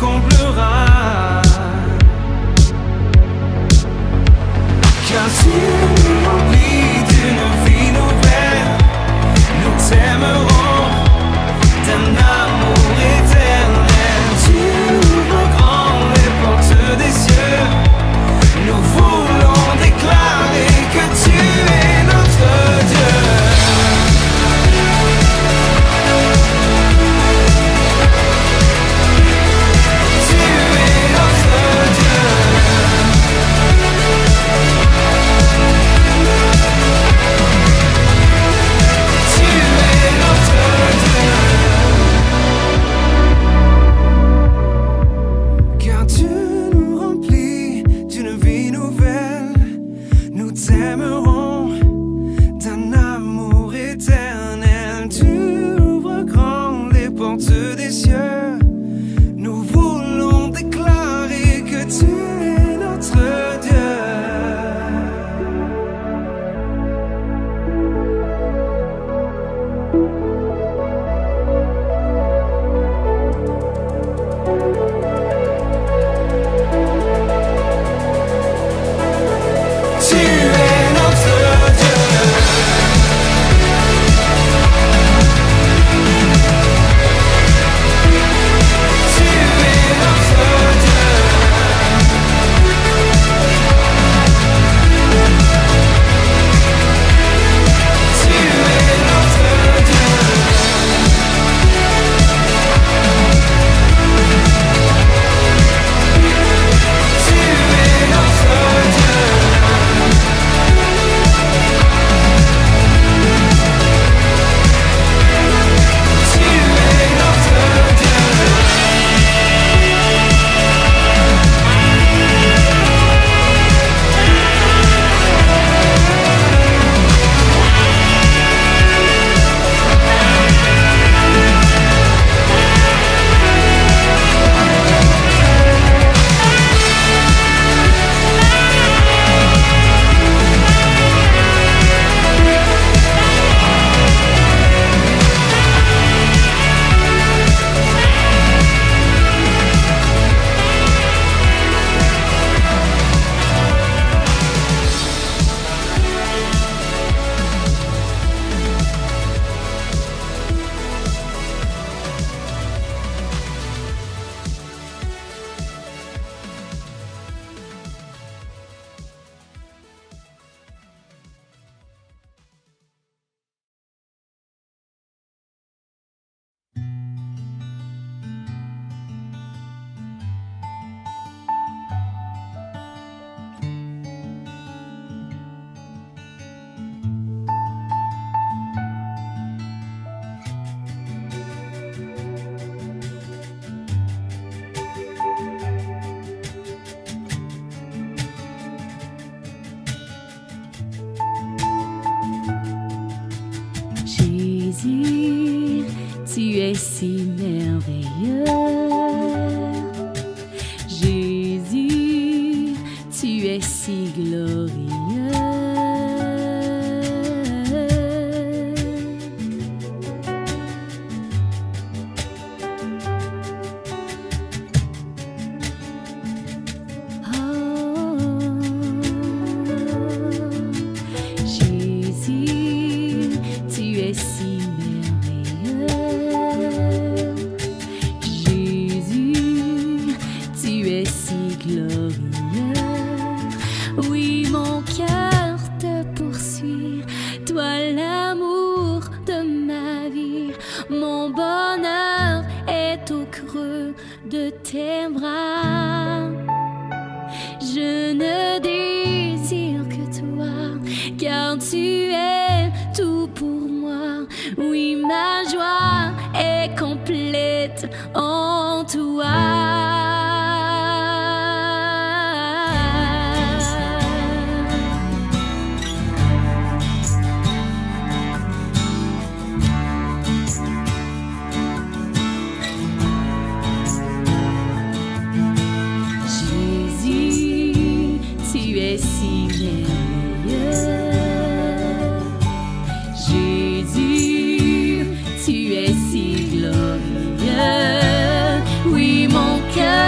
comblera. Car tu nous remplis d'une vie nouvelle, nous t'aimerons d'un amour éternel. Tu ouvres grand les portes des cieux, nous voulons déclarer que tu es notre Dieu. Tu es si merveilleux. Jésus, tu es si glorieux. De tes bras, je ne désire que toi, car tu es tout pour moi. Oui, ma joie est complète en toi. Jésus, tu es si glorieux. Oui, mon cœur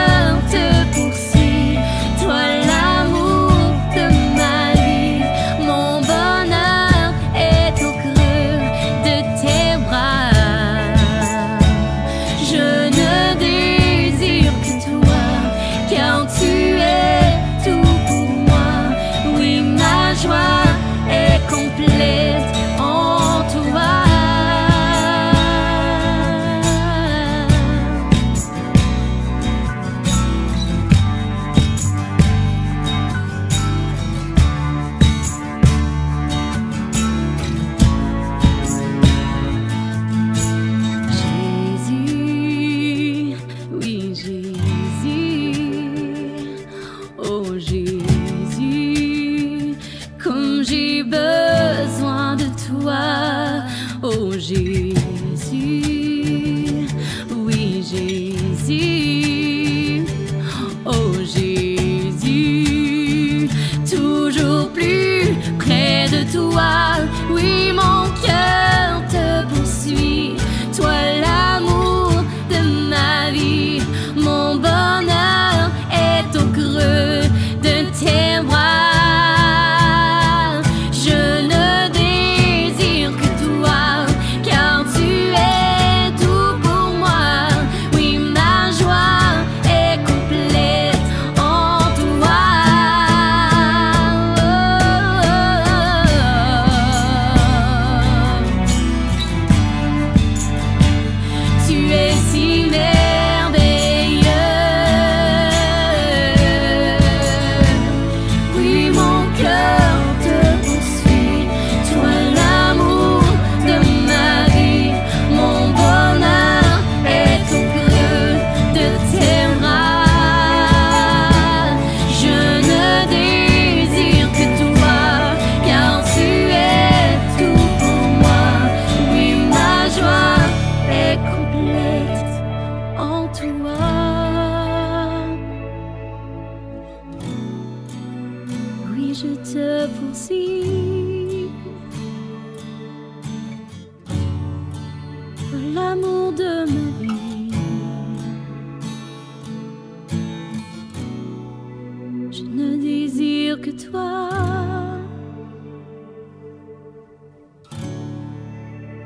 l'amour de ma vie. Je ne désire que toi.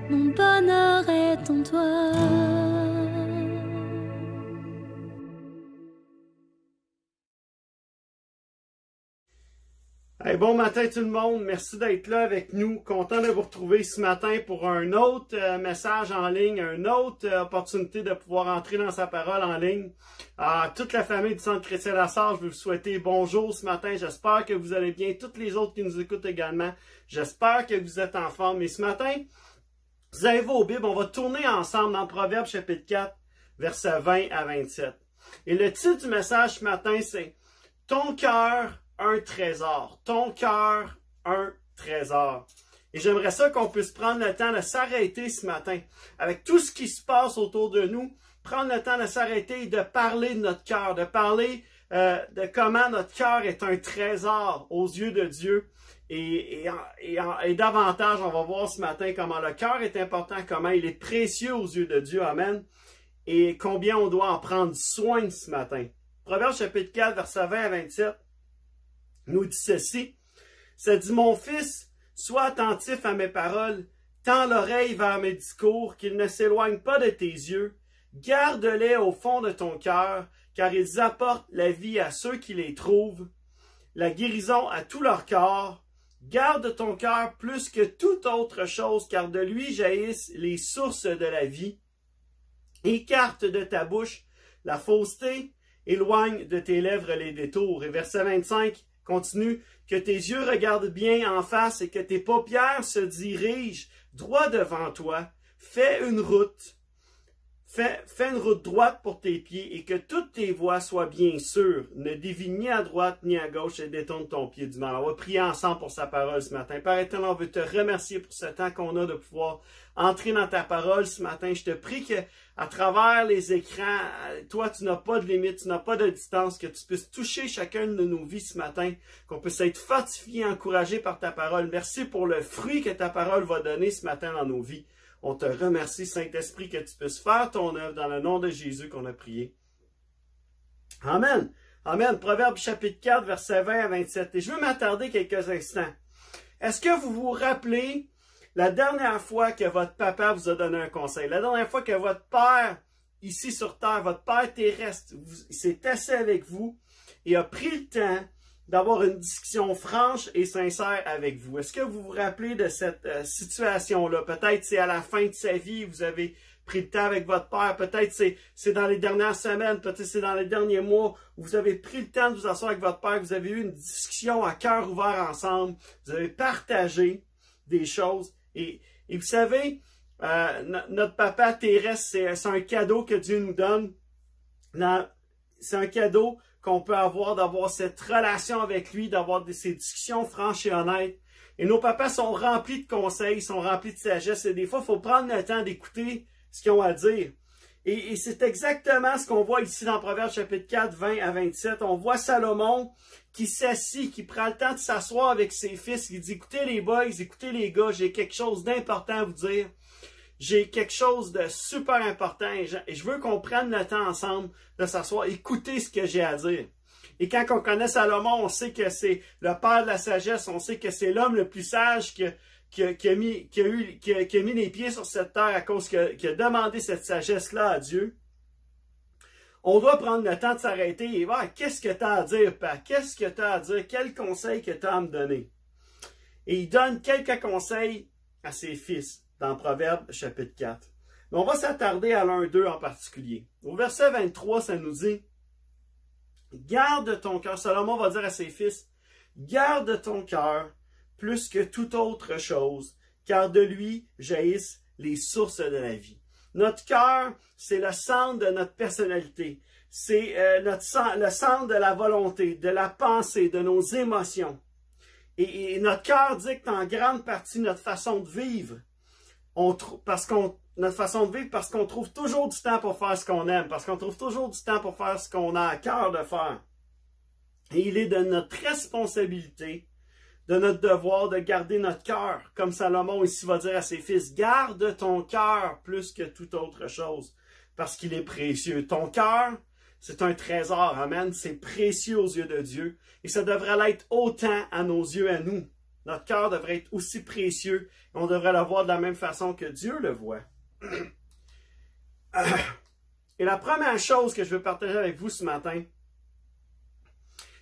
Mon bonheur est en toi. Hey, bon matin tout le monde, merci d'être là avec nous. Content de vous retrouver ce matin pour un autre message en ligne, une autre opportunité de pouvoir entrer dans sa parole en ligne. À toute la famille du Centre Chrétien La Sarre, je veux vous souhaiter bonjour ce matin. J'espère que vous allez bien. Toutes les autres qui nous écoutent également, j'espère que vous êtes en forme. Et ce matin, vous avez vos Bibles, on va tourner ensemble dans Proverbes chapitre 4, versets 20 à 27. Et le titre du message ce matin, c'est « Ton cœur, un trésor. Ton cœur, un trésor. » Et j'aimerais ça qu'on puisse prendre le temps de s'arrêter ce matin. Avec tout ce qui se passe autour de nous, prendre le temps de s'arrêter et de parler de notre cœur, de parler de comment notre cœur est un trésor aux yeux de Dieu. Et davantage, on va voir ce matin comment le cœur est important, comment il est précieux aux yeux de Dieu. Amen. Et combien on doit en prendre soin ce matin. Proverbe chapitre 4, versets 20 à 27. Nous dit ceci, ça dit, « Mon fils, sois attentif à mes paroles, tends l'oreille vers mes discours, qu'ils ne s'éloignent pas de tes yeux, garde-les au fond de ton cœur, car ils apportent la vie à ceux qui les trouvent, la guérison à tout leur corps. Garde ton cœur plus que toute autre chose, car de lui jaillissent les sources de la vie. Écarte de ta bouche la fausseté, éloigne de tes lèvres les détours. » Et verset 25, continue, « Que tes yeux regardent bien en face et que tes paupières se dirigent droit devant toi. Fais une route droite pour tes pieds et que toutes tes voies soient bien sûres. Ne dévie ni à droite ni à gauche et détourne ton pied du mal. » On va prier ensemble pour sa parole ce matin. Père éternel, on veut te remercier pour ce temps qu'on a de pouvoir entrer dans ta parole ce matin. Je te prie que à travers les écrans, toi, tu n'as pas de limite, tu n'as pas de distance, que tu puisses toucher chacune de nos vies ce matin, qu'on puisse être fortifié, encouragé par ta parole. Merci pour le fruit que ta parole va donner ce matin dans nos vies. On te remercie, Saint-Esprit, que tu puisses faire ton œuvre dans le nom de Jésus qu'on a prié. Amen. Amen. Proverbe chapitre 4, versets 20 à 27. Et je veux m'attarder quelques instants. Est-ce que vous vous rappelez la dernière fois que votre papa vous a donné un conseil? La dernière fois que votre père, ici sur terre, votre père terrestre, s'est assis avec vous et a pris le temps d'avoir une discussion franche et sincère avec vous. Est-ce que vous vous rappelez de cette situation-là? Peut-être c'est à la fin de sa vie, vous avez pris le temps avec votre père. Peut-être c'est dans les dernières semaines, peut-être c'est dans les derniers mois où vous avez pris le temps de vous asseoir avec votre père, vous avez eu une discussion à cœur ouvert ensemble, vous avez partagé des choses. Et vous savez, notre papa terrestre, c'est un cadeau que Dieu nous donne. C'est un cadeau qu'on peut avoir, d'avoir cette relation avec lui, d'avoir ces discussions franches et honnêtes. Et nos papas sont remplis de conseils, sont remplis de sagesse. Et des fois, il faut prendre le temps d'écouter ce qu'ils ont à dire. Et c'est exactement ce qu'on voit ici dans Proverbe chapitre 4, 20 à 27. On voit Salomon qui s'assit, qui prend le temps de s'asseoir avec ses fils. Il dit, écoutez les boys, écoutez les gars, j'ai quelque chose d'important à vous dire. J'ai quelque chose de super important et je veux qu'on prenne le temps ensemble de s'asseoir, écouter ce que j'ai à dire. Et quand on connaît Salomon, on sait que c'est le père de la sagesse, on sait que c'est l'homme le plus sage qui a mis les pieds sur cette terre à cause qu'il a demandé cette sagesse-là à Dieu. On doit prendre le temps de s'arrêter et voir qu'est-ce que tu as à dire, Père, qu'est-ce que tu as à dire, quel conseil que tu as à me donner. Et il donne quelques conseils à ses fils dans Proverbe chapitre 4. Mais on va s'attarder à l'un d'eux en particulier. Au verset 23, ça nous dit, « Garde ton cœur », Salomon va dire à ses fils, « Garde ton cœur plus que toute autre chose, car de lui jaillissent les sources de la vie. » Notre cœur, c'est le centre de notre personnalité. C'est le centre de la volonté, de la pensée, de nos émotions. Et notre cœur dicte en grande partie notre façon de vivre. Notre façon de vivre parce qu'on trouve toujours du temps pour faire ce qu'on aime, parce qu'on trouve toujours du temps pour faire ce qu'on a à cœur de faire. Et il est de notre responsabilité de notre devoir de garder notre cœur. Comme Salomon ici va dire à ses fils, garde ton cœur plus que toute autre chose, parce qu'il est précieux. Ton cœur, c'est un trésor, amen, c'est précieux aux yeux de Dieu, et ça devrait l'être autant à nos yeux à nous. Notre cœur devrait être aussi précieux, et on devrait le voir de la même façon que Dieu le voit. Et la première chose que je veux partager avec vous ce matin,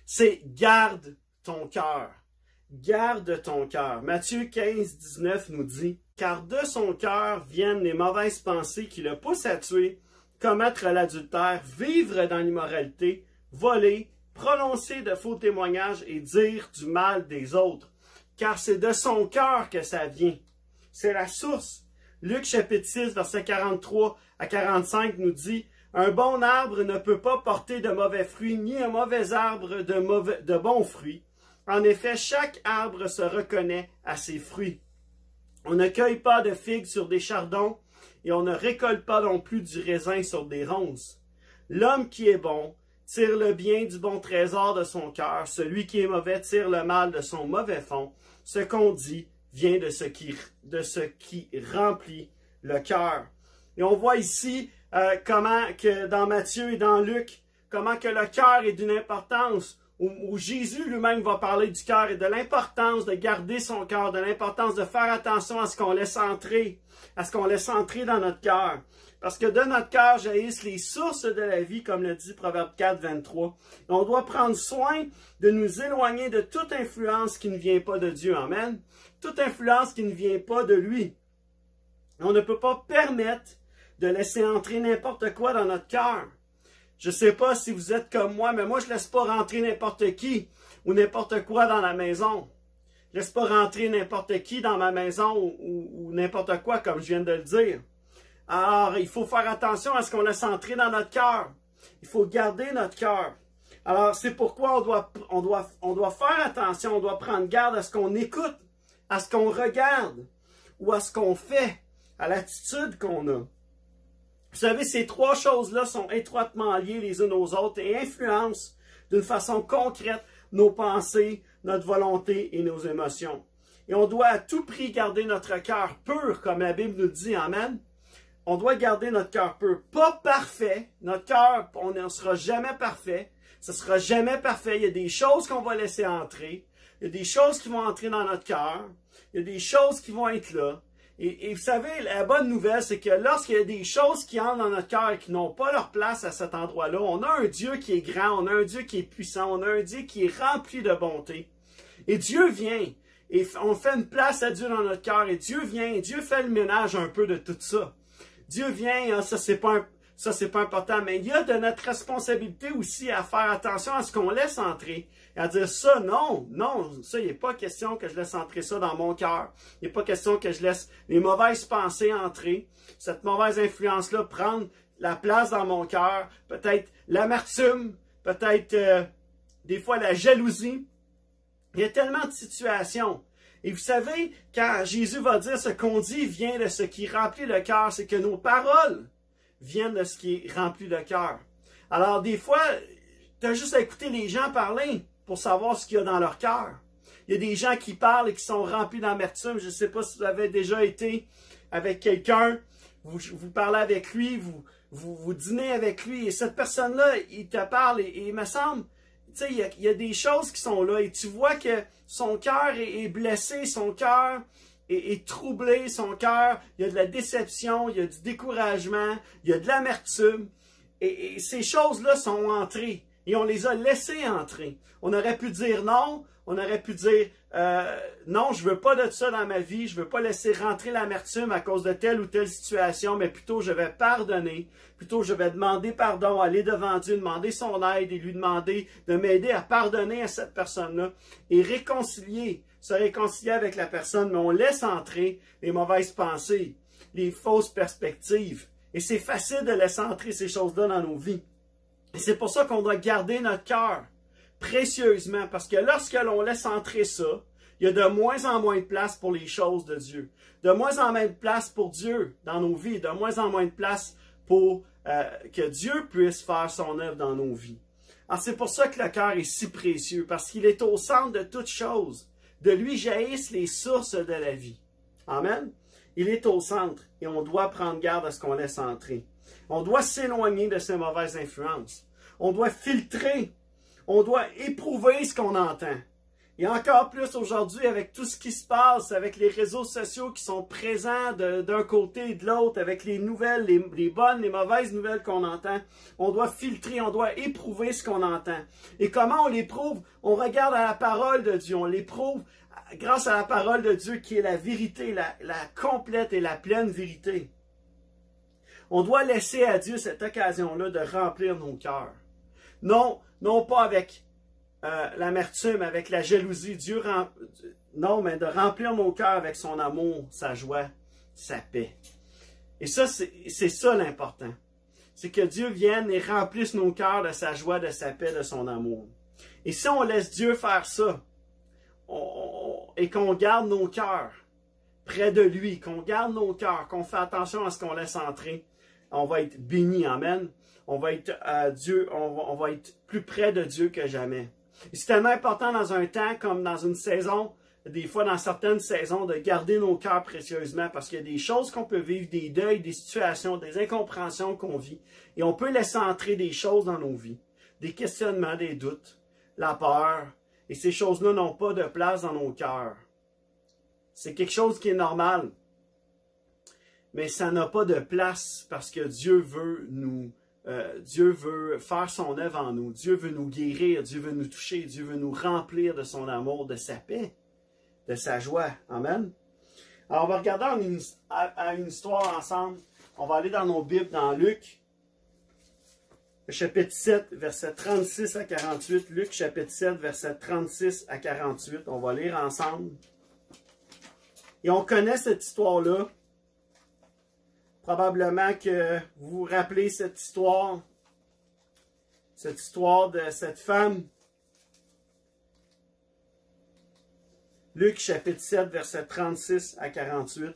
c'est garde ton cœur. Garde ton cœur. Matthieu 15, 19 nous dit, « Car de son cœur viennent les mauvaises pensées qui le poussent à tuer, commettre l'adultère, vivre dans l'immoralité, voler, prononcer de faux témoignages et dire du mal des autres. Car c'est de son cœur que ça vient. » C'est la source. Luc chapitre 6, verset 43 à 45 nous dit, « Un bon arbre ne peut pas porter de mauvais fruits, ni un mauvais arbre de bons fruits. En effet, chaque arbre se reconnaît à ses fruits. On ne cueille pas de figues sur des chardons, et on ne récolte pas non plus du raisin sur des ronces. L'homme qui est bon tire le bien du bon trésor de son cœur, celui qui est mauvais tire le mal de son mauvais fond. Ce qu'on dit vient de ce qui remplit le cœur. » Et on voit ici comment que dans Matthieu et dans Luc, comment que le cœur est d'une importance, où Jésus lui-même va parler du cœur et de l'importance de garder son cœur, de l'importance de faire attention à ce qu'on laisse entrer, dans notre cœur. Parce que de notre cœur jaillissent les sources de la vie, comme le dit Proverbe 4, 23. Et on doit prendre soin de nous éloigner de toute influence qui ne vient pas de Dieu. Amen. Toute influence qui ne vient pas de lui. On ne peut pas permettre de laisser entrer n'importe quoi dans notre cœur. Je ne sais pas si vous êtes comme moi, mais moi, je ne laisse pas rentrer n'importe qui ou n'importe quoi dans la maison. Je ne laisse pas rentrer n'importe qui dans ma maison ou n'importe quoi, comme je viens de le dire. Alors, il faut faire attention à ce qu'on laisse entrer dans notre cœur. Il faut garder notre cœur. Alors, c'est pourquoi on doit faire attention, on doit prendre garde à ce qu'on écoute, à ce qu'on regarde ou à ce qu'on fait, à l'attitude qu'on a. Vous savez, ces trois choses-là sont étroitement liées les unes aux autres et influencent d'une façon concrète nos pensées, notre volonté et nos émotions. Et on doit à tout prix garder notre cœur pur, comme la Bible nous dit, amen. On doit garder notre cœur pur. Pas parfait. Notre cœur, on ne sera jamais parfait. Ce ne sera jamais parfait. Il y a des choses qu'on va laisser entrer. Il y a des choses qui vont entrer dans notre cœur. Il y a des choses qui vont être là. Et vous savez, la bonne nouvelle, c'est que lorsqu'il y a des choses qui entrent dans notre cœur et qui n'ont pas leur place à cet endroit-là, on a un Dieu qui est grand, on a un Dieu qui est puissant, on a un Dieu qui est rempli de bonté. Et Dieu vient, et on fait une place à Dieu dans notre cœur, et Dieu vient, et Dieu fait le ménage un peu de tout ça. Dieu vient, hein, ça c'est pas important, mais il y a de notre responsabilité aussi à faire attention à ce qu'on laisse entrer. Et à dire ça, non, ça, il n'est pas question que je laisse entrer ça dans mon cœur. Il n'est pas question que je laisse les mauvaises pensées entrer. Cette mauvaise influence-là prendre la place dans mon cœur. Peut-être l'amertume, peut-être des fois la jalousie. Il y a tellement de situations. Et vous savez, quand Jésus va dire ce qu'on dit vient de ce qui remplit le cœur, c'est que nos paroles viennent de ce qui est rempli le cœur. Alors, des fois, tu as juste à écouter les gens parler pour savoir ce qu'il y a dans leur cœur. Il y a des gens qui parlent et qui sont remplis d'amertume. Je ne sais pas si vous avez déjà été avec quelqu'un, vous parlez avec lui, vous dînez avec lui, et cette personne-là, il te parle, et il me semble, tu sais, il y a des choses qui sont là, et tu vois que son cœur est blessé, son cœur est troublé, son cœur, il y a de la déception, il y a du découragement, il y a de l'amertume, et ces choses-là sont entrées. Et on les a laissés entrer. On aurait pu dire non. On aurait pu dire non, je ne veux pas de ça dans ma vie. Je ne veux pas laisser rentrer l'amertume à cause de telle ou telle situation, mais plutôt je vais pardonner. Plutôt je vais demander pardon, aller devant Dieu, demander son aide et lui demander de m'aider à pardonner à cette personne-là et se réconcilier avec la personne. Mais on laisse entrer les mauvaises pensées, les fausses perspectives. Et c'est facile de laisser entrer ces choses-là dans nos vies. Et c'est pour ça qu'on doit garder notre cœur précieusement, parce que lorsque l'on laisse entrer ça, il y a de moins en moins de place pour les choses de Dieu. De moins en moins de place pour Dieu dans nos vies, de moins en moins de place pour que Dieu puisse faire son œuvre dans nos vies. Alors c'est pour ça que le cœur est si précieux, parce qu'il est au centre de toutes choses. De lui jaillissent les sources de la vie. Amen. Il est au centre et on doit prendre garde à ce qu'on laisse entrer. On doit s'éloigner de ces mauvaises influences. On doit filtrer. On doit éprouver ce qu'on entend. Et encore plus aujourd'hui avec tout ce qui se passe, avec les réseaux sociaux qui sont présents d'un côté et de l'autre, avec les nouvelles, les bonnes, les mauvaises nouvelles qu'on entend. On doit filtrer, on doit éprouver ce qu'on entend. Et comment on l'éprouve? On regarde à la parole de Dieu, on l'éprouve grâce à la parole de Dieu qui est la vérité, la complète et la pleine vérité. On doit laisser à Dieu cette occasion-là de remplir nos cœurs. Non pas avec l'amertume, avec la jalousie. Non, mais de remplir nos cœurs avec son amour, sa joie, sa paix. Et ça, c'est ça l'important. C'est que Dieu vienne et remplisse nos cœurs de sa joie, de sa paix, de son amour. Et si on laisse Dieu faire ça, et qu'on garde nos cœurs près de lui, qu'on garde nos cœurs, qu'on fait attention à ce qu'on laisse entrer, on va être béni, amen. On va être on va être plus près de Dieu que jamais. C'est tellement important dans un temps comme dans une saison, des fois dans certaines saisons, de garder nos cœurs précieusement parce qu'il y a des choses qu'on peut vivre, des deuils, des situations, des incompréhensions qu'on vit. Et on peut laisser entrer des choses dans nos vies, des questionnements, des doutes, la peur. Et ces choses-là n'ont pas de place dans nos cœurs. C'est quelque chose qui est normal. Mais ça n'a pas de place parce que Dieu veut faire son œuvre en nous. Dieu veut nous guérir, Dieu veut nous toucher, Dieu veut nous remplir de son amour, de sa paix, de sa joie. Amen. Alors, on va regarder à une histoire ensemble. On va aller dans nos Bibles, dans Luc, chapitre 7, verset 36 à 48. Luc, chapitre 7, verset 36 à 48. On va lire ensemble. Et on connaît cette histoire-là. Probablement que vous vous rappelez cette histoire de cette femme. Luc chapitre 7, verset 36 à 48.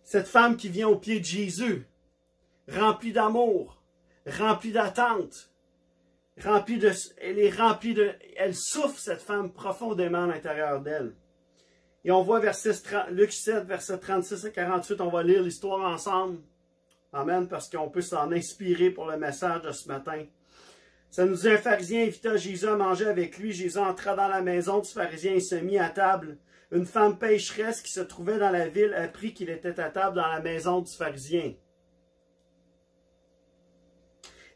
Cette femme qui vient au pied de Jésus, remplie d'amour, remplie d'attente, elle souffre, cette femme, profondément à l'intérieur d'elle. Et on voit Luc 7, verset 36 à 48, on va lire l'histoire ensemble. Amen, parce qu'on peut s'en inspirer pour le message de ce matin. Ça nous dit, un pharisien invita Jésus à manger avec lui. Jésus entra dans la maison du pharisien et se mit à table. Une femme pécheresse qui se trouvait dans la ville apprit qu'il était à table dans la maison du pharisien.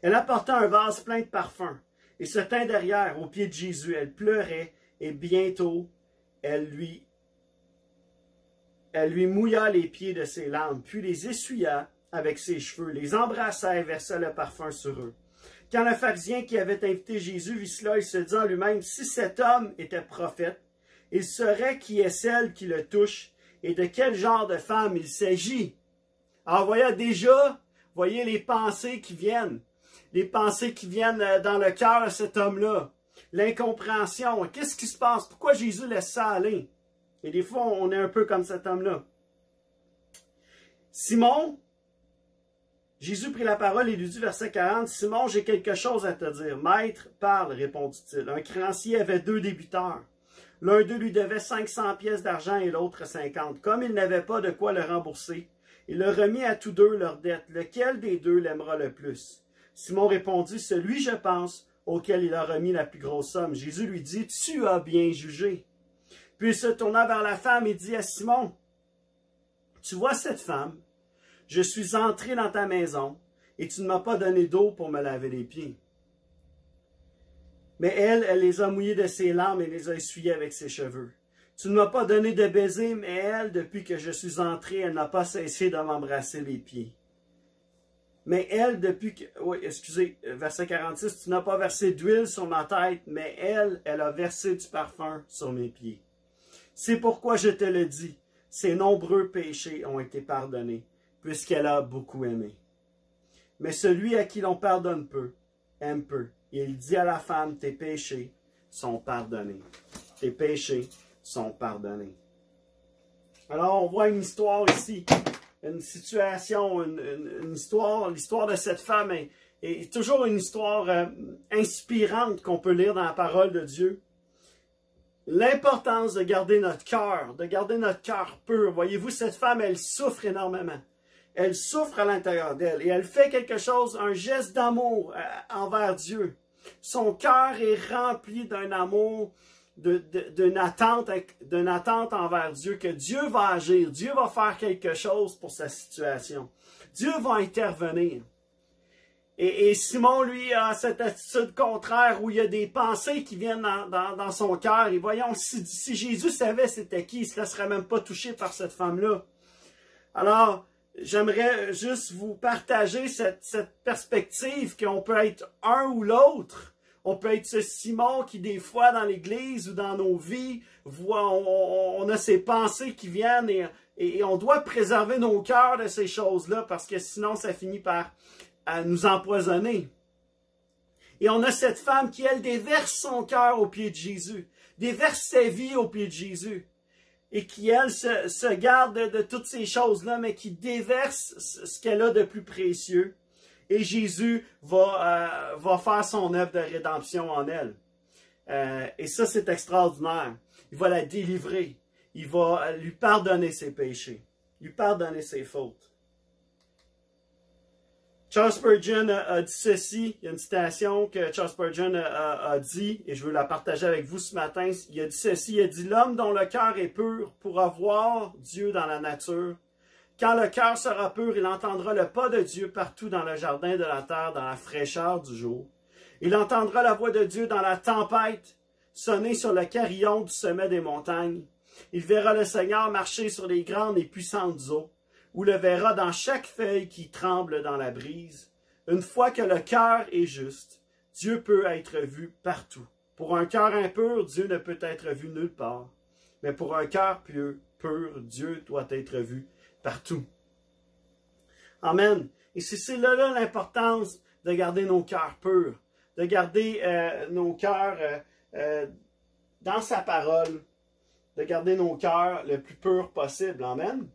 Elle apporta un vase plein de parfums et se tint derrière, aux pieds de Jésus. Elle pleurait et bientôt elle lui mouilla les pieds de ses larmes, puis les essuya avec ses cheveux, les embrassa et versa le parfum sur eux. Quand le pharisien qui avait invité Jésus vit cela, il se dit en lui-même, si cet homme était prophète, il saurait qui est celle qui le touche et de quel genre de femme il s'agit. Alors voyez les pensées qui viennent. Les pensées qui viennent dans le cœur de cet homme-là. L'incompréhension. Qu'est-ce qui se passe? Pourquoi Jésus laisse ça aller? Et des fois, on est un peu comme cet homme-là. Simon, Jésus prit la parole et lui dit, verset 40, « Simon, j'ai quelque chose à te dire. »« Maître, parle, répondit-il. Un créancier avait 2 débiteurs. L'un d'eux lui devait 500 pièces d'argent et l'autre 50. Comme il n'avait pas de quoi le rembourser, il leur remit à tous deux leur dette. Lequel des deux l'aimera le plus? Simon répondit, « Celui, je pense, auquel il a remis la plus grosse somme. » Jésus lui dit, « Tu as bien jugé. » Puis il se tourna vers la femme et dit à Simon, « Tu vois cette femme? Je suis entré dans ta maison et tu ne m'as pas donné d'eau pour me laver les pieds. Mais elle les a mouillés de ses larmes et les a essuyés avec ses cheveux. Tu ne m'as pas donné de baiser, mais elle, depuis que je suis entré, elle n'a pas cessé de m'embrasser les pieds. Mais elle, verset 46, tu n'as pas versé d'huile sur ma tête, mais elle a versé du parfum sur mes pieds. C'est pourquoi je te le dis, ses nombreux péchés ont été pardonnés, puisqu'elle a beaucoup aimé. Mais celui à qui l'on pardonne peu, aime peu. Et il dit à la femme, tes péchés sont pardonnés. Tes péchés sont pardonnés. Alors, on voit une histoire ici, une situation, une histoire. L'histoire de cette femme Et toujours une histoire inspirante qu'on peut lire dans la parole de Dieu. L'importance de garder notre cœur pur. Voyez-vous, cette femme, elle souffre énormément. Elle souffre à l'intérieur d'elle et elle fait quelque chose, un geste d'amour envers Dieu. Son cœur est rempli d'un amour, d'une attente envers Dieu, que Dieu va agir, Dieu va faire quelque chose pour sa situation. Dieu va intervenir. Et Simon, lui, a cette attitude contraire où il y a des pensées qui viennent dans son cœur. Et voyons, si Jésus savait c'était qui, il ne se laisserait même pas toucher par cette femme-là. Alors, j'aimerais juste vous partager cette perspective qu'on peut être un ou l'autre. On peut être ce Simon qui, des fois, dans l'Église ou dans nos vies, on a ces pensées qui viennent et on doit préserver nos cœurs de ces choses-là parce que sinon, ça finit par nous empoisonner. Et on a cette femme qui, elle, déverse son cœur aux pieds de Jésus, déverse sa vie aux pieds de Jésus. Et qui, elle, se garde de toutes ces choses-là, mais qui déverse ce qu'elle a de plus précieux. Et Jésus va faire son œuvre de rédemption en elle. Et ça, c'est extraordinaire. Il va la délivrer. Il va lui pardonner ses péchés. Lui pardonner ses fautes. Charles Spurgeon a dit ceci, il y a une citation que Charles Spurgeon a dit, et je veux la partager avec vous ce matin. Il a dit ceci, il a dit « L'homme dont le cœur est pur pourra voir Dieu dans la nature. Quand le cœur sera pur, il entendra le pas de Dieu partout dans le jardin de la terre, dans la fraîcheur du jour. Il entendra la voix de Dieu dans la tempête, sonner sur le carillon du sommet des montagnes. Il verra le Seigneur marcher sur les grandes et puissantes eaux, ou le verra dans chaque feuille qui tremble dans la brise. Une fois que le cœur est juste, Dieu peut être vu partout. Pour un cœur impur, Dieu ne peut être vu nulle part. Mais pour un cœur pur, Dieu doit être vu partout. Amen. Et c'est là l'importance de garder nos cœurs purs, de garder nos cœurs dans sa parole, de garder nos cœurs le plus purs possible. Amen.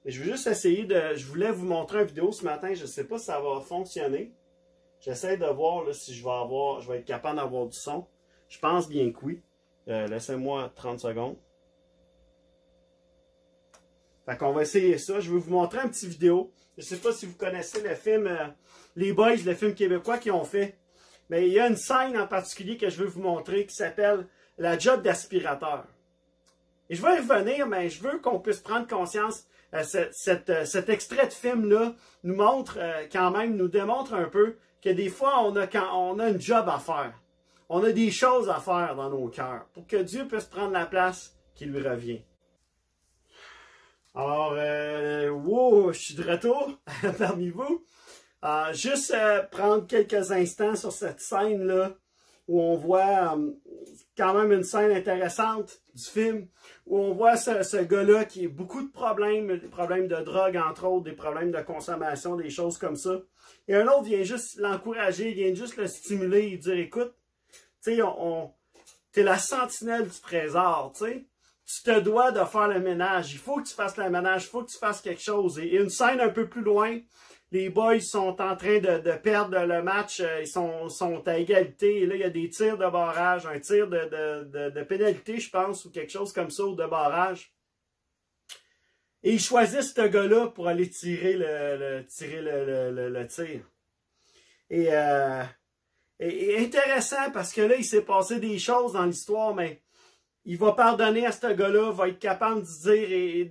Et je veux juste essayer je voulais vous montrer une vidéo ce matin, je ne sais pas si ça va fonctionner. J'essaie de voir là, si je vais être capable d'avoir du son. Je pense bien que oui. Laissez-moi 30 secondes. Fait qu'on va essayer ça. Je vais vous montrer une petite vidéo. Je ne sais pas si vous connaissez le film Les Boys, le film québécois qu'ils ont fait. Mais il y a une scène en particulier que je veux vous montrer qui s'appelle La job d'aspirateur. Et je vais y revenir, mais je veux qu'on puisse prendre conscience. Cet extrait de film-là nous montre quand même, nous démontre un peu que des fois, on a une job à faire. On a des choses à faire dans nos cœurs pour que Dieu puisse prendre la place qui lui revient. Alors, wow, je suis de retour parmi vous. Juste prendre quelques instants sur cette scène-là où on voit quand même une scène intéressante du film, où on voit ce gars-là qui a beaucoup de problèmes, des problèmes de drogue entre autres, des problèmes de consommation, des choses comme ça. Et un autre vient juste l'encourager, vient juste le stimuler et dire, écoute, tu sais, t'es la sentinelle du trésor, tu sais. Tu te dois de faire le ménage. Il faut que tu fasses le ménage, il faut que tu fasses quelque chose. Et une scène un peu plus loin, les boys sont en train de perdre le match. Ils sont à égalité. Et là, il y a des tirs de barrage, un tir de pénalité, je pense, ou quelque chose comme ça, ou de barrage. Et ils choisissent ce gars-là pour aller tirer le tir. Et intéressant parce que là, il s'est passé des choses dans l'histoire, mais il va pardonner à ce gars-là, va être capable de dire et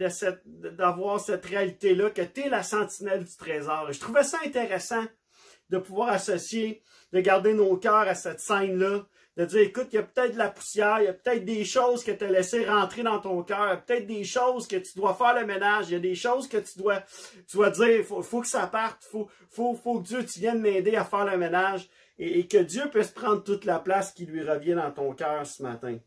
d'avoir cette réalité-là que tu es la sentinelle du trésor. Et je trouvais ça intéressant de pouvoir associer, de garder nos cœurs à cette scène-là, de dire, écoute, il y a peut-être de la poussière, il y a peut-être des choses que tu as laissées rentrer dans ton cœur, il y a peut-être des choses que tu dois faire le ménage, il y a des choses que tu dois dire, il faut que ça parte, faut que Dieu, tu viennes m'aider à faire le ménage et que Dieu puisse prendre toute la place qui lui revient dans ton cœur ce matin.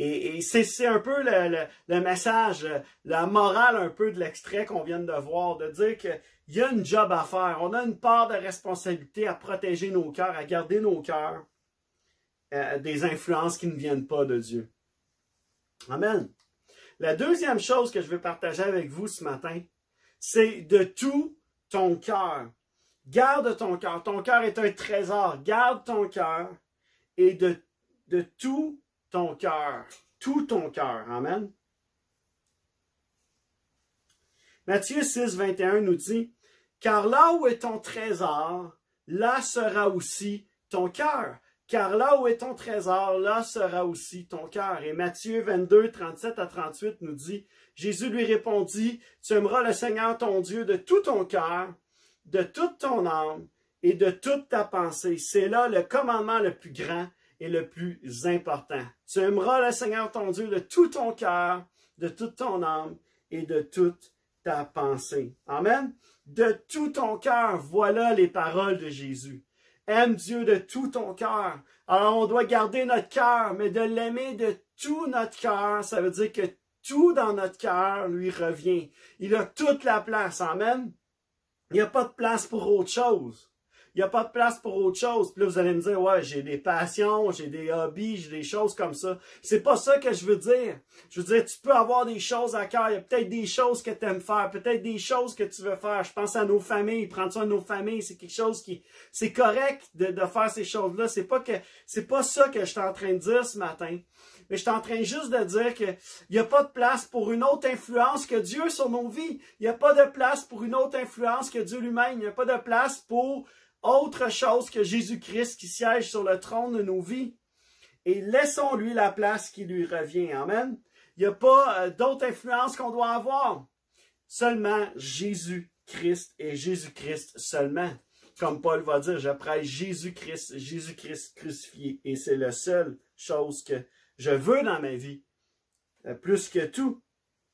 Et c'est un peu le message, la morale un peu de l'extrait qu'on vient de voir, de dire qu'il y a une job à faire. On a une part de responsabilité à protéger nos cœurs, à garder nos cœurs des influences qui ne viennent pas de Dieu. Amen. La deuxième chose que je veux partager avec vous ce matin, c'est de tout ton cœur Garde ton cœur. Ton cœur est un trésor. Garde ton cœur et de tout ton cœur. Tout ton cœur. Amen. Matthieu 6, 21 nous dit, « Car là où est ton trésor, là sera aussi ton cœur. Car là où est ton trésor, là sera aussi ton cœur. » Et Matthieu 22, 37 à 38 nous dit, Jésus lui répondit, « Tu aimeras le Seigneur ton Dieu de tout ton cœur, de toute ton âme et de toute ta pensée. » C'est là le commandement le plus grand et le plus important. Tu aimeras le Seigneur ton Dieu de tout ton cœur, de toute ton âme et de toute ta pensée. Amen. De tout ton cœur, voilà les paroles de Jésus. Aime Dieu de tout ton cœur. Alors on doit garder notre cœur, mais de l'aimer de tout notre cœur, ça veut dire que tout dans notre cœur lui revient. Il a toute la place. Amen. Il n'y a pas de place pour autre chose. Il n'y a pas de place pour autre chose. Puis là, vous allez me dire, ouais, j'ai des passions, j'ai des hobbies, j'ai des choses comme ça. C'est pas ça que je veux dire. Je veux dire, tu peux avoir des choses à cœur. Il y a peut-être des choses que tu aimes faire, peut-être des choses que tu veux faire. Je pense à nos familles, prendre soin de nos familles, c'est quelque chose qui, c'est correct de faire ces choses-là. C'est pas ça que je suis en train de dire ce matin. Mais je suis en train juste de dire qu'il n'y a pas de place pour une autre influence que Dieu sur nos vies. Il n'y a pas de place pour une autre influence que Dieu lui-même. Il n'y a pas de place pour autre chose que Jésus-Christ qui siège sur le trône de nos vies. Et laissons-lui la place qui lui revient. Amen. Il n'y a pas d'autre influence qu'on doit avoir. Seulement Jésus-Christ et Jésus-Christ seulement. Comme Paul va dire, je prêche Jésus-Christ, Jésus-Christ crucifié. Et c'est la seule chose que je veux dans ma vie. Plus que tout.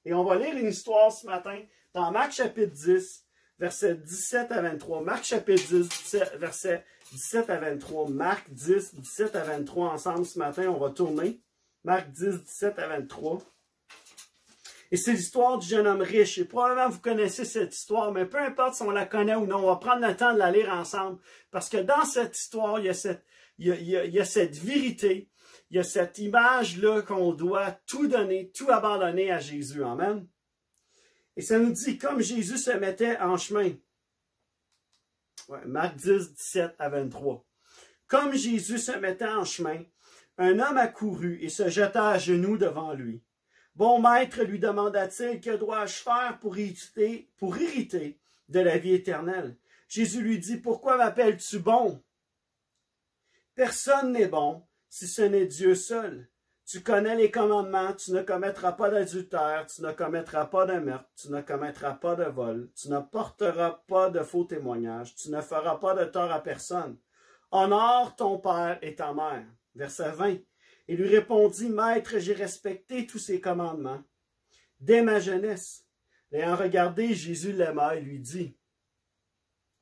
Et on va lire une histoire ce matin dans Marc chapitre 10. Versets 17 à 23. Marc chapitre 10, versets 17 à 23. Marc 10, 17 à 23. Ensemble ce matin, on va tourner. Marc 10, 17 à 23. Et c'est l'histoire du jeune homme riche. Et probablement vous connaissez cette histoire, mais peu importe si on la connaît ou non, on va prendre le temps de la lire ensemble. Parce que dans cette histoire, il y a cette vérité, il y a cette image-là qu'on doit tout donner, tout abandonner à Jésus. Amen. Et ça nous dit, comme Jésus se mettait en chemin. Ouais, Marc 10, 17 à 23. Comme Jésus se mettait en chemin, un homme accourut et se jeta à genoux devant lui. Bon maître, lui demanda-t-il, que dois-je faire pour hériter de la vie éternelle? Jésus lui dit, pourquoi m'appelles-tu bon? Personne n'est bon si ce n'est Dieu seul. Tu connais les commandements, tu ne commettras pas d'adultère, tu ne commettras pas de meurtre, tu ne commettras pas de vol, tu ne porteras pas de faux témoignages, tu ne feras pas de tort à personne. Honore ton père et ta mère. Verset 20. Il lui répondit, Maître, j'ai respecté tous ces commandements dès ma jeunesse. L'ayant regardé, Jésus l'aima et lui dit,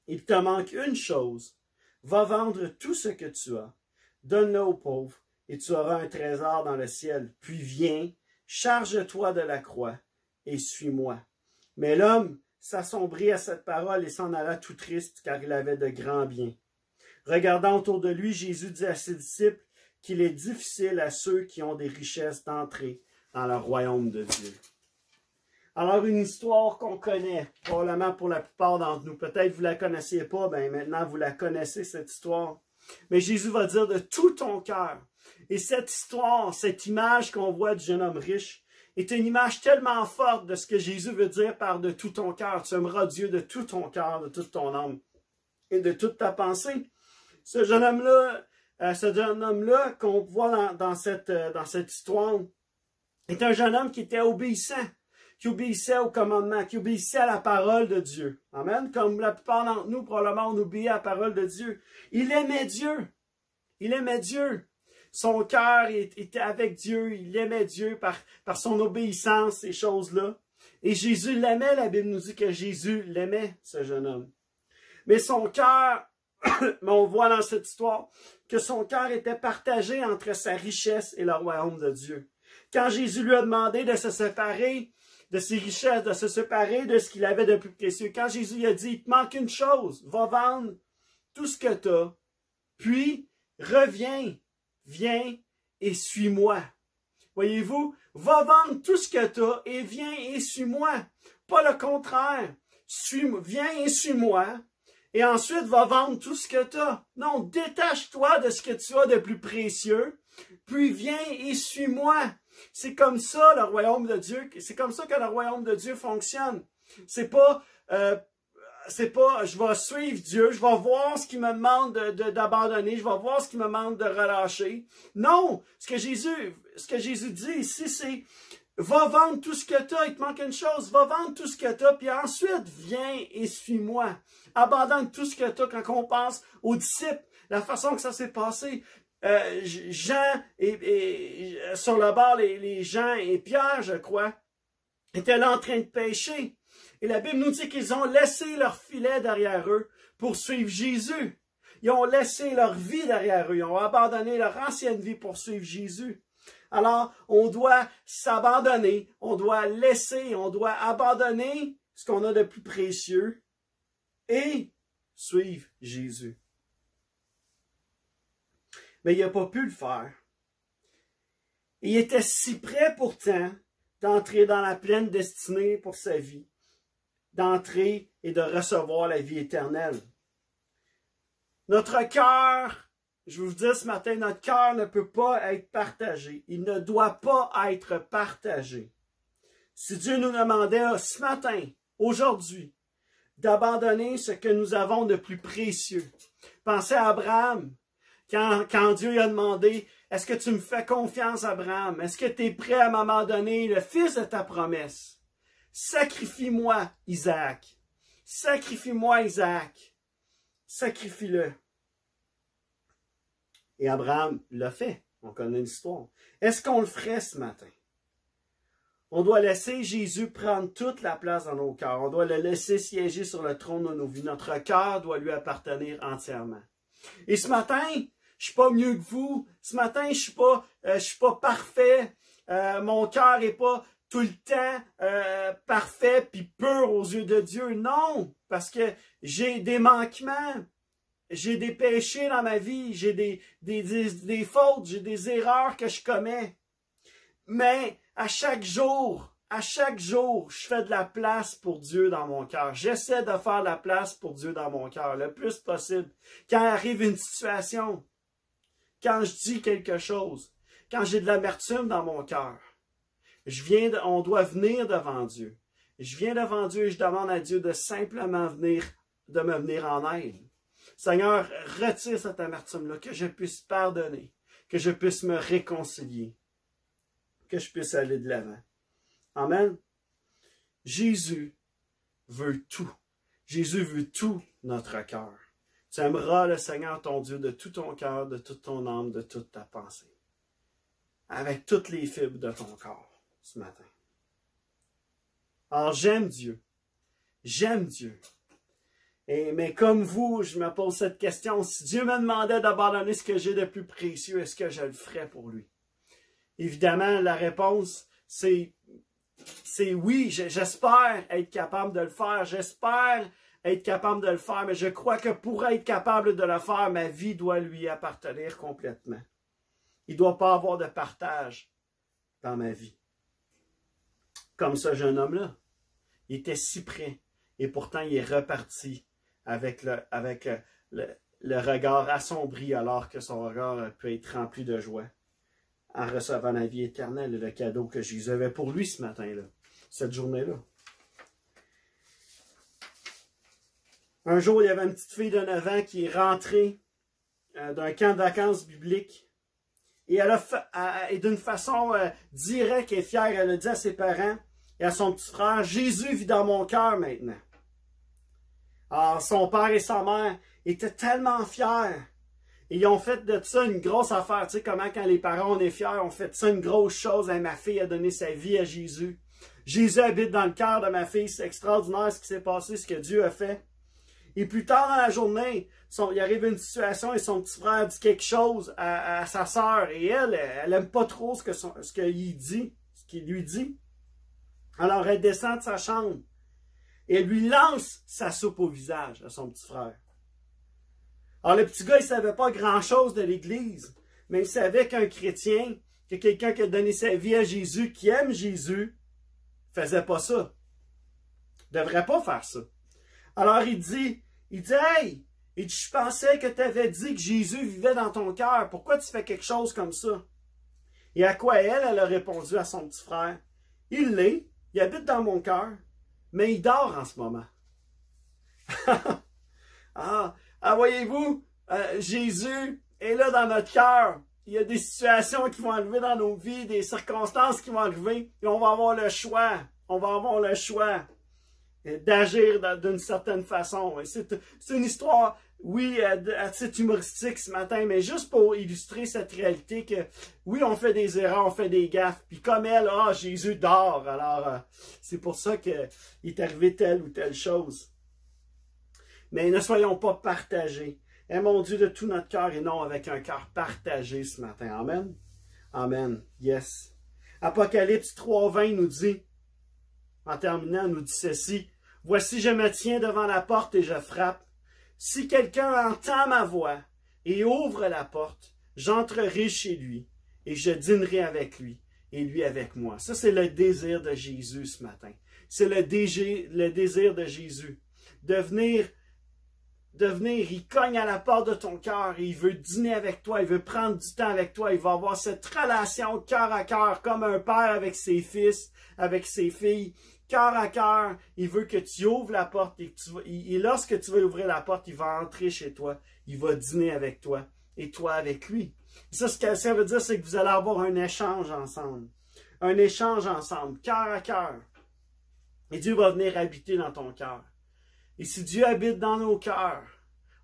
il te manque une chose, va vendre tout ce que tu as, donne-le aux pauvres, et tu auras un trésor dans le ciel. Puis viens, charge-toi de la croix, et suis-moi. Mais l'homme s'assombrit à cette parole et s'en alla tout triste, car il avait de grands biens. Regardant autour de lui, Jésus dit à ses disciples qu'il est difficile à ceux qui ont des richesses d'entrer dans le royaume de Dieu. Alors, une histoire qu'on connaît, probablement pour la plupart d'entre nous. Peut-être vous ne la connaissiez pas, ben maintenant vous la connaissez, cette histoire. Mais Jésus va dire de tout ton cœur. Et cette histoire, cette image qu'on voit du jeune homme riche, est une image tellement forte de ce que Jésus veut dire par de tout ton cœur. Tu aimeras Dieu de tout ton cœur, de toute ton âme et de toute ta pensée. Ce jeune homme-là qu'on voit dans cette histoire est un jeune homme qui était obéissant, qui obéissait au commandement, qui obéissait à la parole de Dieu. Amen. Comme la plupart d'entre nous, probablement, on obéit à la parole de Dieu. Il aimait Dieu. Il aimait Dieu. Son cœur était avec Dieu. Il aimait Dieu par son obéissance, ces choses-là. Et Jésus l'aimait. La Bible nous dit que Jésus l'aimait, ce jeune homme. Mais son cœur, on voit dans cette histoire que son cœur était partagé entre sa richesse et le royaume de Dieu. Quand Jésus lui a demandé de se séparer de ses richesses, de se séparer de ce qu'il avait de plus précieux, quand Jésus lui a dit, il te manque une chose, va vendre tout ce que tu as, puis reviens, viens et suis-moi. Voyez-vous, va vendre tout ce que tu as et viens et suis-moi. Pas le contraire. Viens et suis-moi. et ensuite va vendre tout ce que tu as. Non, détache-toi de ce que tu as de plus précieux, puis viens et suis-moi. C'est comme ça le royaume de Dieu, c'est comme ça que le royaume de Dieu fonctionne. C'est pas je vais suivre Dieu, je vais voir ce qu'il me demande d'abandonner, je vais voir ce qu'il me demande de relâcher. Non, ce que Jésus dit ici, c'est va vendre tout ce que tu as, il te manque une chose, va vendre tout ce que tu as, puis ensuite viens et suis-moi. Abandonne tout ce que tu as quand on pense aux disciples, la façon que ça s'est passé. Jean et sur le bord, les Jean et Pierre, je crois, étaient là en train de pêcher. Et la Bible nous dit qu'ils ont laissé leur filet derrière eux pour suivre Jésus. Ils ont laissé leur vie derrière eux. Ils ont abandonné leur ancienne vie pour suivre Jésus. Alors, on doit s'abandonner, on doit laisser, on doit abandonner ce qu'on a de plus précieux et suivre Jésus. Mais il n'a pas pu le faire. Il était si prêt pourtant d'entrer dans la pleine destinée pour sa vie, d'entrer et de recevoir la vie éternelle. Notre cœur, je vous dis ce matin, notre cœur ne peut pas être partagé. Il ne doit pas être partagé. Si Dieu nous demandait ce matin, aujourd'hui, d'abandonner ce que nous avons de plus précieux. Pensez à Abraham. Quand Dieu lui a demandé, est-ce que tu me fais confiance, Abraham? Est-ce que tu es prêt à m'abandonner le fils de ta promesse? Sacrifie-moi, Isaac. Sacrifie-moi, Isaac. Sacrifie-le. Et Abraham l'a fait. On connaît l'histoire. Est-ce qu'on le ferait ce matin? On doit laisser Jésus prendre toute la place dans nos cœurs. On doit le laisser siéger sur le trône de nos vies. Notre cœur doit lui appartenir entièrement. Et ce matin, je suis pas mieux que vous. Ce matin, je suis pas parfait. Mon cœur est pas tout le temps parfait puis pur aux yeux de Dieu. Non, parce que j'ai des manquements. J'ai des péchés dans ma vie. J'ai des fautes. J'ai des erreurs que je commets. Mais à chaque jour, je fais de la place pour Dieu dans mon cœur. J'essaie de faire de la place pour Dieu dans mon cœur le plus possible. Quand arrive une situation, quand je dis quelque chose, quand j'ai de l'amertume dans mon cœur, on doit venir devant Dieu. Je viens devant Dieu et je demande à Dieu de simplement me venir en aide. Seigneur, retire cette amertume-là, que je puisse pardonner, que je puisse me réconcilier, que je puisse aller de l'avant. Amen. Jésus veut tout. Jésus veut tout notre cœur. Tu aimeras le Seigneur ton Dieu de tout ton cœur, de toute ton âme, de toute ta pensée. Avec toutes les fibres de ton corps ce matin. Alors j'aime Dieu. J'aime Dieu. Mais comme vous, je me pose cette question. Si Dieu me demandait d'abandonner ce que j'ai de plus précieux, est-ce que je le ferais pour lui? Évidemment, la réponse, c'est oui. J'espère être capable de le faire. J'espère être capable de le faire. Mais je crois que pour être capable de le faire, ma vie doit lui appartenir complètement. Il ne doit pas avoir de partage dans ma vie. Comme ce jeune homme-là. Il était si près. Et pourtant, il est reparti avec le regard assombri alors que son regard peut être rempli de joie en recevant la vie éternelle et le cadeau que Jésus avait pour lui ce matin-là, cette journée-là. Un jour, il y avait une petite fille de 9 ans qui est rentrée d'un camp de vacances biblique et et d'une façon directe et fière, elle a dit à ses parents et à son petit frère, « Jésus vit dans mon cœur maintenant. » Alors, son père et sa mère étaient tellement fiers. Et ils ont fait de ça une grosse affaire. Tu sais comment quand les parents, on est fiers, on fait de ça une grosse chose. Hey, ma fille a donné sa vie à Jésus. Jésus habite dans le cœur de ma fille. C'est extraordinaire ce qui s'est passé, ce que Dieu a fait. Et plus tard dans la journée, il arrive une situation et son petit frère dit quelque chose à sa sœur. Et elle aime pas trop ce qu'il lui dit. Alors elle descend de sa chambre. Et elle lui lance sa soupe au visage à son petit frère. Alors le petit gars, il ne savait pas grand-chose de l'Église, mais il savait qu'un chrétien, que quelqu'un qui a donné sa vie à Jésus, qui aime Jésus, ne faisait pas ça. Ne devrait pas faire ça. Alors il dit, Il dit, hey, et je pensais que tu avais dit que Jésus vivait dans ton cœur. Pourquoi tu fais quelque chose comme ça? Et à quoi elle a répondu à son petit frère, il l'est, il habite dans mon cœur, mais il dort en ce moment. Voyez-vous, Jésus est là dans notre cœur. Il y a des situations qui vont arriver dans nos vies, des circonstances qui vont arriver, et on va avoir le choix. On va avoir le choix d'agir d'une certaine façon. C'est une histoire, oui, à titre humoristique ce matin, mais juste pour illustrer cette réalité que, oui, on fait des erreurs, on fait des gaffes, puis comme elle, Jésus dort, alors c'est pour ça qu'il est arrivé telle ou telle chose. Mais ne soyons pas partagés. Aimons Dieu de tout notre cœur et non avec un cœur partagé ce matin. Amen. Amen. Yes. Apocalypse 3:20 nous dit, en terminant, nous dit ceci. Voici, je me tiens devant la porte et je frappe. Si quelqu'un entend ma voix et ouvre la porte, j'entrerai chez lui et je dînerai avec lui et lui avec moi. Ça, c'est le désir de Jésus ce matin. C'est le désir de Jésus. De venir, il cogne à la porte de ton cœur et il veut dîner avec toi, il veut prendre du temps avec toi, il va avoir cette relation cœur à cœur comme un père avec ses fils, avec ses filles. Cœur à cœur, il veut que tu ouvres la porte et lorsque tu vas ouvrir la porte, il va entrer chez toi, il va dîner avec toi et toi avec lui. Ça, ce que ça veut dire, c'est que vous allez avoir un échange ensemble. Un échange ensemble, cœur à cœur. Et Dieu va venir habiter dans ton cœur. Et si Dieu habite dans nos cœurs,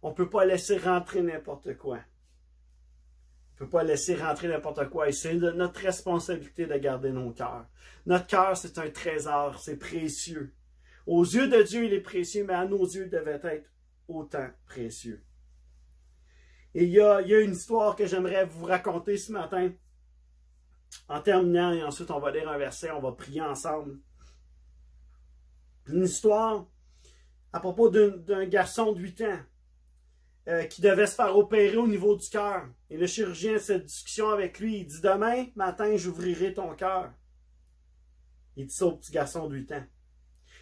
on ne peut pas laisser rentrer n'importe quoi. On ne peut pas laisser rentrer n'importe quoi. Et c'est notre responsabilité de garder nos cœurs. Notre cœur, c'est un trésor, c'est précieux. Aux yeux de Dieu, il est précieux, mais à nos yeux, il devait être autant précieux. Et il y a une histoire que j'aimerais vous raconter ce matin, en terminant, et ensuite on va lire un verset, on va prier ensemble. Une histoire à propos d'un garçon de 8 ans qui devait se faire opérer au niveau du cœur. Et le chirurgien a cette discussion avec lui. Il dit, demain matin, j'ouvrirai ton cœur. Il dit ça au petit garçon de 8 ans.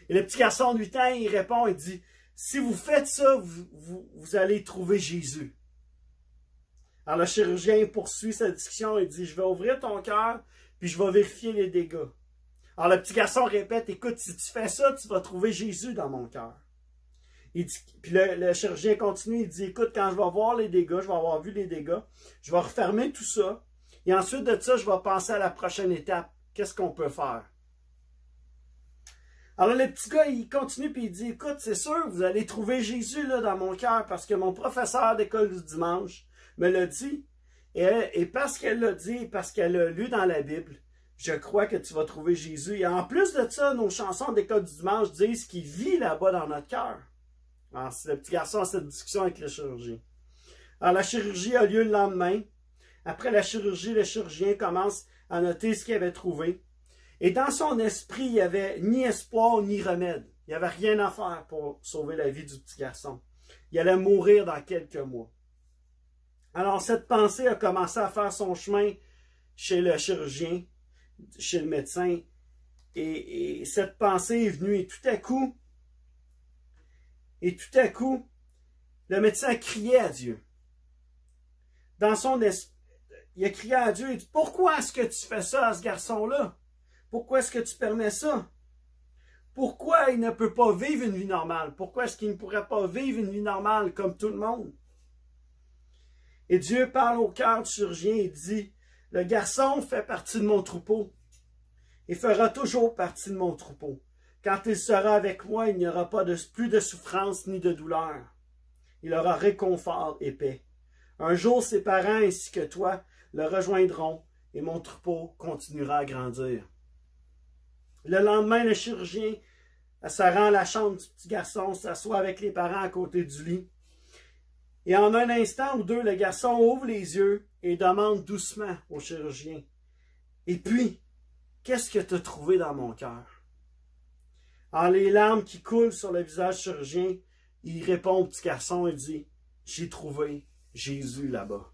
Et le petit garçon de 8 ans, il répond, il dit, si vous faites ça, vous allez trouver Jésus. Alors le chirurgien poursuit sa discussion. Il dit, je vais ouvrir ton cœur, puis je vais vérifier les dégâts. Alors le petit garçon répète, écoute, si tu fais ça, tu vas trouver Jésus dans mon cœur. Puis le chirurgien continue, il dit, écoute, quand je vais voir les dégâts, je vais avoir vu les dégâts, je vais refermer tout ça, et ensuite de ça, je vais penser à la prochaine étape. Qu'est-ce qu'on peut faire? Alors le petit gars, il continue, puis il dit, écoute, c'est sûr, vous allez trouver Jésus là dans mon cœur, parce que mon professeur d'école du dimanche me l'a dit, et parce qu'elle l'a dit, parce qu'elle l'a lu dans la Bible, je crois que tu vas trouver Jésus. Et en plus de ça, nos chansons d'école du dimanche disent qu'il vit là-bas dans notre cœur. Alors, le petit garçon a cette discussion avec le chirurgien. Alors, la chirurgie a lieu le lendemain. Après la chirurgie, le chirurgien commence à noter ce qu'il avait trouvé. Et dans son esprit, il n'y avait ni espoir ni remède. Il n'y avait rien à faire pour sauver la vie du petit garçon. Il allait mourir dans quelques mois. Alors, cette pensée a commencé à faire son chemin chez le chirurgien, chez le médecin. Et cette pensée est venue. Et tout à coup, le médecin criait à Dieu. Dans son esprit, il a crié à Dieu, il dit, pourquoi est-ce que tu fais ça à ce garçon-là? Pourquoi est-ce que tu permets ça? Pourquoi il ne peut pas vivre une vie normale? Pourquoi est-ce qu'il ne pourrait pas vivre une vie normale comme tout le monde? Et Dieu parle au cœur du chirurgien et dit, le garçon fait partie de mon troupeau. Il fera toujours partie de mon troupeau. Quand il sera avec moi, il n'y aura pas plus de souffrance ni de douleur. Il aura réconfort et paix. Un jour, ses parents ainsi que toi le rejoindront et mon troupeau continuera à grandir. Le lendemain, le chirurgien se rend à la chambre du petit garçon, s'assoit avec les parents à côté du lit. Et en un instant ou deux, le garçon ouvre les yeux et demande doucement au chirurgien, « Et puis, qu'est-ce que tu as trouvé dans mon cœur? » En les larmes qui coulent sur le visage du chirurgien, il répond au petit garçon et dit, « J'ai trouvé Jésus là-bas.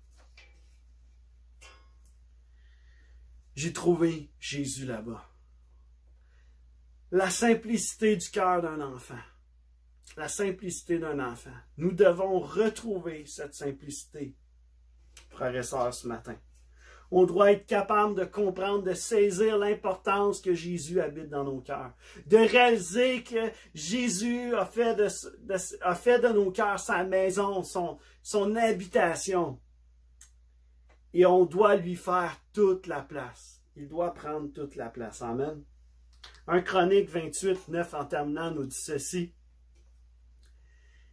J'ai trouvé Jésus là-bas. » La simplicité du cœur d'un enfant. la simplicité d'un enfant. Nous devons retrouver cette simplicité, frères et sœurs, ce matin. On doit être capable de comprendre, de saisir l'importance que Jésus habite dans nos cœurs. De réaliser que Jésus a fait de nos cœurs sa maison, son habitation. Et on doit lui faire toute la place. Il doit prendre toute la place. Amen. 1 Chronique 28, 9 en terminant nous dit ceci.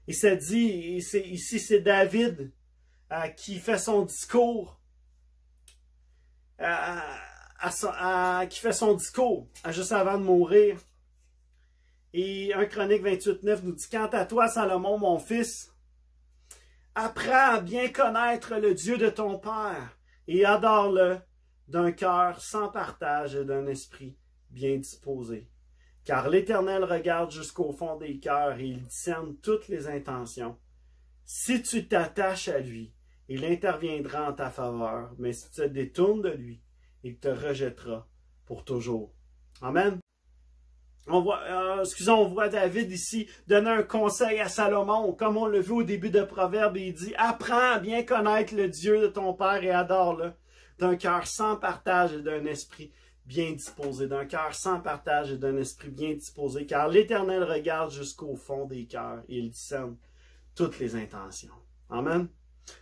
Et ça dit, ici c'est David qui fait son discours. Qui fait son discours juste avant de mourir. Et 1 Chronique 28, 9 nous dit, « Quant à toi, Salomon, mon fils, apprends à bien connaître le Dieu de ton Père et adore-le d'un cœur sans partage et d'un esprit bien disposé. Car l'Éternel regarde jusqu'au fond des cœurs et il discerne toutes les intentions. Si tu t'attaches à lui, il interviendra en ta faveur, mais si tu te détournes de lui, il te rejettera pour toujours. » Amen. On voit David ici donner un conseil à Salomon, comme on le vu au début de Proverbe, il dit « Apprends à bien connaître le Dieu de ton Père et adore-le, d'un cœur sans partage et d'un esprit bien disposé. » D'un cœur sans partage et d'un esprit bien disposé, car l'Éternel regarde jusqu'au fond des cœurs et il discerne toutes les intentions. Amen.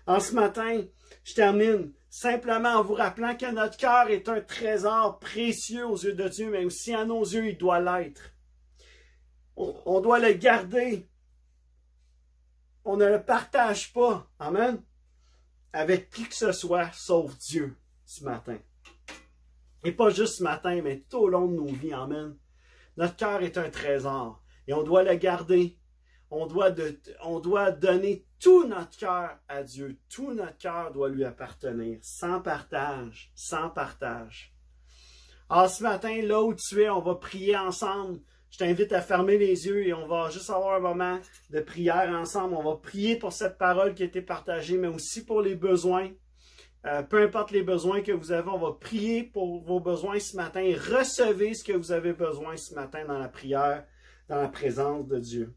En ce matin, je termine simplement en vous rappelant que notre cœur est un trésor précieux aux yeux de Dieu, mais aussi à nos yeux, il doit l'être. On doit le garder. On ne le partage pas, amen, avec qui que ce soit, sauf Dieu, ce matin. Et pas juste ce matin, mais tout au long de nos vies, amen. Notre cœur est un trésor et on doit le garder. On doit donner tout notre cœur à Dieu. Tout notre cœur doit lui appartenir, sans partage, sans partage. Alors ce matin, là où tu es, on va prier ensemble. Je t'invite à fermer les yeux et on va juste avoir un moment de prière ensemble. On va prier pour cette parole qui a été partagée, mais aussi pour les besoins. Peu importe les besoins que vous avez, on va prier pour vos besoins ce matin et recevez ce que vous avez besoin ce matin dans la prière, dans la présence de Dieu.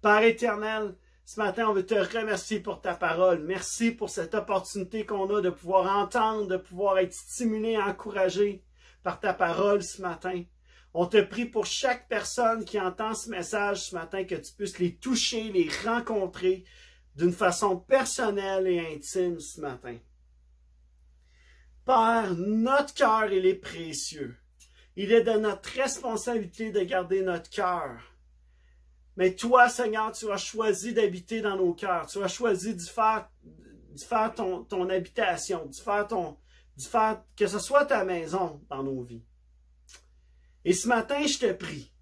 Père éternel, ce matin, on veut te remercier pour ta parole. Merci pour cette opportunité qu'on a de pouvoir entendre, de pouvoir être stimulé, encouragé par ta parole ce matin. On te prie pour chaque personne qui entend ce message ce matin, que tu puisses les toucher, les rencontrer d'une façon personnelle et intime ce matin. Père, notre cœur, il est précieux. Il est de notre responsabilité de garder notre cœur. Mais toi, Seigneur, tu as choisi d'habiter dans nos cœurs. Tu as choisi d'y faire ton habitation, que ce soit ta maison dans nos vies. Et ce matin, je te prie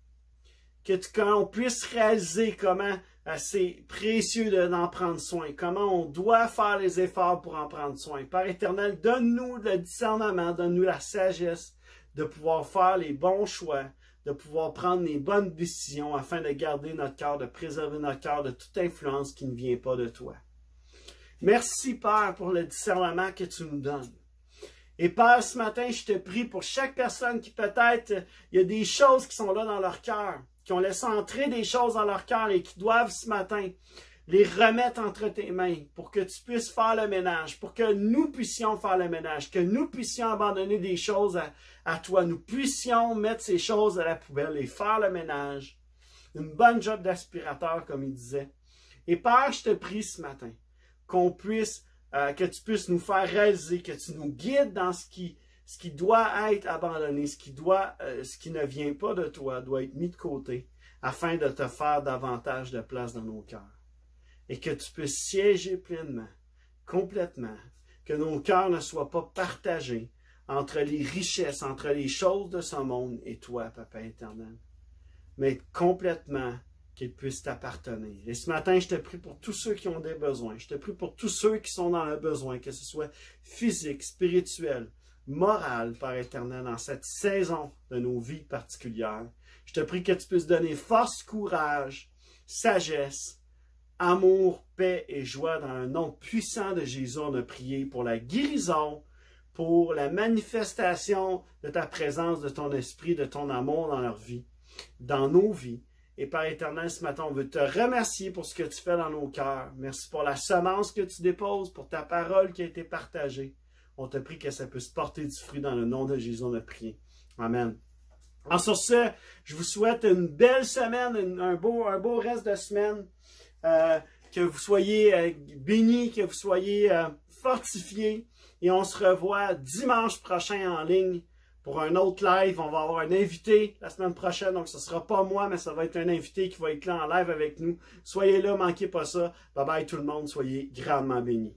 qu'on puisse réaliser comment c'est précieux d'en prendre soin, comment on doit faire les efforts pour en prendre soin. Père éternel, donne-nous le discernement, donne-nous la sagesse de pouvoir faire les bons choix, de pouvoir prendre les bonnes décisions afin de garder notre cœur, de préserver notre cœur de toute influence qui ne vient pas de toi. Merci, Père, pour le discernement que tu nous donnes. Et Père, ce matin, je te prie pour chaque personne qui peut-être, il y a des choses qui sont là dans leur cœur, qui ont laissé entrer des choses dans leur cœur et qui doivent ce matin les remettre entre tes mains pour que tu puisses faire le ménage, pour que nous puissions faire le ménage, que nous puissions abandonner des choses à toi, nous puissions mettre ces choses à la poubelle et faire le ménage. Une bonne job d'aspirateur, comme il disait. Et Père, je te prie ce matin qu'on puisse, que tu puisses nous faire réaliser, que tu nous guides dans ce qui doit être abandonné, ce qui ne vient pas de toi, doit être mis de côté, afin de te faire davantage de place dans nos cœurs. Et que tu puisses siéger pleinement, complètement, que nos cœurs ne soient pas partagés entre les richesses, entre les choses de ce monde et toi, Papa éternel, mais complètement qu'ils puissent t'appartenir. Et ce matin, je te prie pour tous ceux qui ont des besoins, je te prie pour tous ceux qui sont dans le besoin, que ce soit physique, spirituel, moral, Père éternel, dans cette saison de nos vies particulières. Je te prie que tu puisses donner force, courage, sagesse, amour, paix et joie dans le nom puissant de Jésus. On a prié pour la guérison, pour la manifestation de ta présence, de ton esprit, de ton amour dans leur vie, dans nos vies. Et Père éternel, ce matin, on veut te remercier pour ce que tu fais dans nos cœurs. Merci pour la semence que tu déposes, pour ta parole qui a été partagée. On te prie que ça puisse porter du fruit dans le nom de Jésus, on a prié. Amen. Alors sur ce, je vous souhaite une belle semaine, un beau reste de semaine. Que vous soyez bénis, que vous soyez fortifiés. Et on se revoit dimanche prochain en ligne pour un autre live. On va avoir un invité la semaine prochaine. Donc ce ne sera pas moi, mais ça va être un invité qui va être là en live avec nous. Soyez là, manquez pas ça. Bye bye tout le monde, soyez grandement bénis.